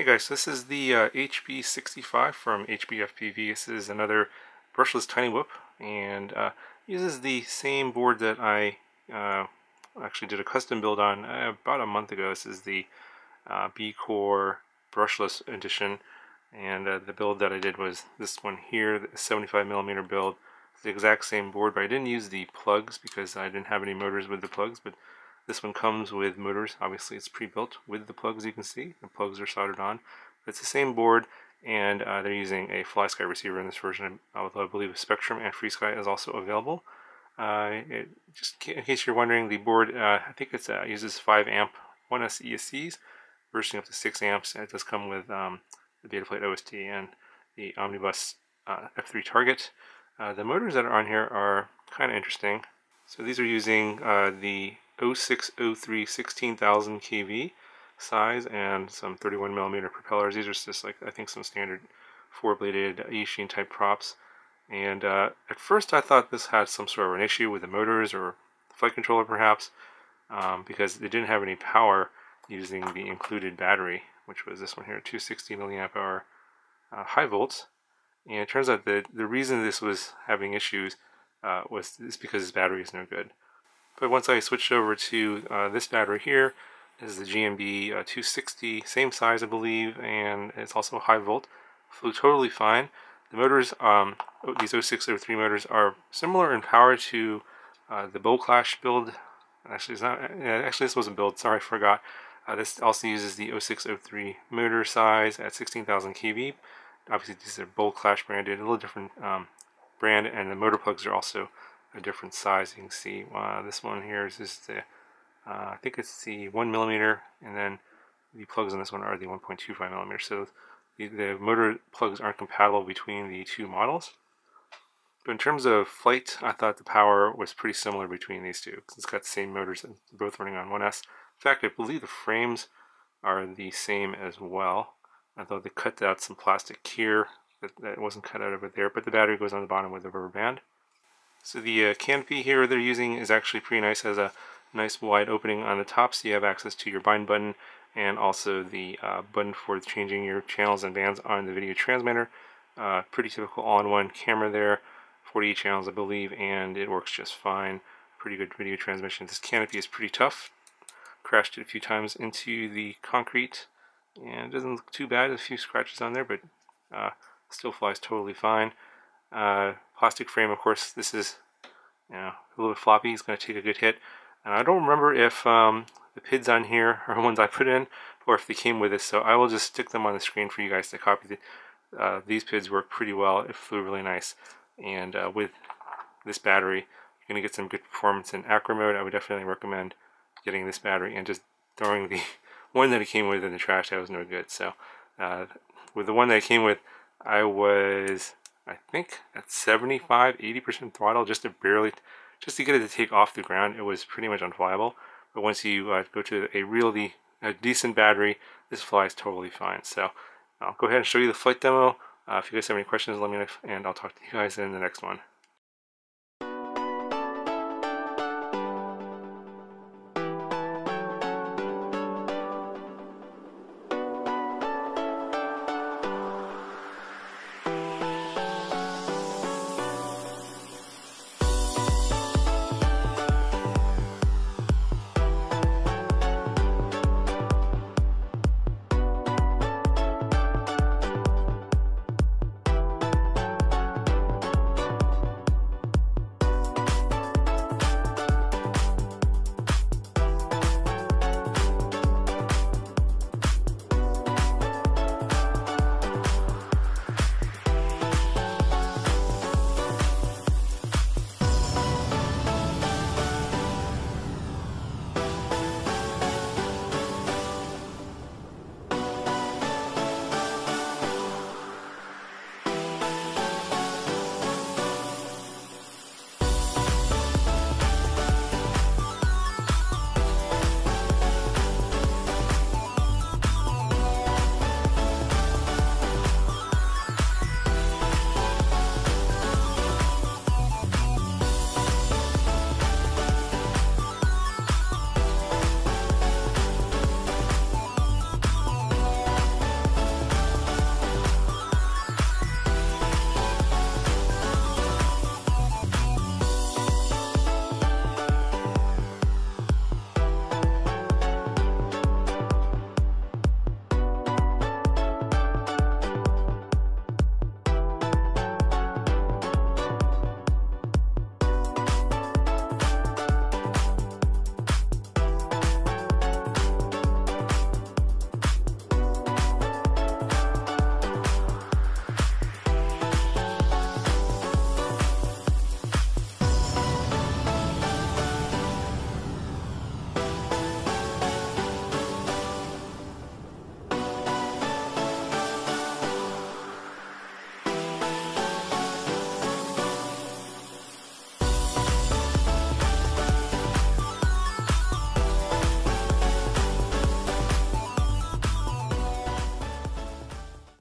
Hey guys, this is the HB65 from HBFPV. This is another brushless tiny whoop, and uses the same board that I actually did a custom build on about a month ago. This is the B-Core brushless edition, and the build that I did was this one here, the 75mm build. It's the exact same board, but I didn't use the plugs because I didn't have any motors with the plugs, but this one comes with motors. Obviously it's pre-built with the plugs. You can see the plugs are soldered on. It's the same board, and they're using a FlySky receiver in this version, although I believe Spectrum and FreeSky is also available. Just in case you're wondering, the board, I think it uses 5 amp 1S ESCs, bursting up to 6 amps, and it does come with the Betaflight OST and the Omnibus F3 target. The motors that are on here are kind of interesting. So these are using the 0603 16,000 kV size and some 31mm propellers. These are just like, I think, some standard 4-bladed Yishin type props. And at first I thought this had some sort of an issue with the motors or the flight controller perhaps, because they didn't have any power using the included battery, which was this one here, 260 milliamp hour high volts. And it turns out that the reason this was having issues was because this battery is no good. But once I switched over to this battery here, this is the GMB 260, same size I believe, and it's also high volt, flew totally fine. The motors, these 0603 motors, are similar in power to the Bull Clash build. Actually, it's not. Actually, this wasn't build. Sorry, I forgot. This also uses the 0603 motor size at 16,000 kV. Obviously, these are Bull Clash branded, a little different brand, and the motor plugs are also a different size. You can see this one here is just the, I think it's the 1mm, and then the plugs on this one are the 1.25mm. So the motor plugs aren't compatible between the two models. But in terms of flight, I thought the power was pretty similar between these two, because it's got the same motors and both running on 1S. In fact, I believe the frames are the same as well, although they cut out some plastic here that wasn't cut out over there, but the battery goes on the bottom with a rubber band. So the canopy here they're using is actually pretty nice. It has a nice wide opening on the top, so you have access to your bind button and also the button for changing your channels and bands on the video transmitter. Pretty typical all-in-one camera there, 48 channels I believe, and it works just fine. Pretty good video transmission. This canopy is pretty tough. Crashed it a few times into the concrete, and it doesn't look too bad. There's a few scratches on there, but still flies totally fine. Plastic frame, of course, this is a little bit floppy. It's going to take a good hit. And I don't remember if the PIDs on here are ones I put in or if they came with this, so I will just stick them on the screen for you guys to copy. These PIDs work pretty well. It flew really nice. And with this battery, you're going to get some good performance in acro mode. I would definitely recommend getting this battery and just throwing the one that it came with in the trash. That was no good. So with the one that it came with, I was, I think, at 75–80% throttle just to get it to take off the ground. It was pretty much unflyable. But once you go to a decent battery, this flies totally fine. So I'll go ahead and show you the flight demo. If you guys have any questions, let me know, and I'll talk to you guys in the next one.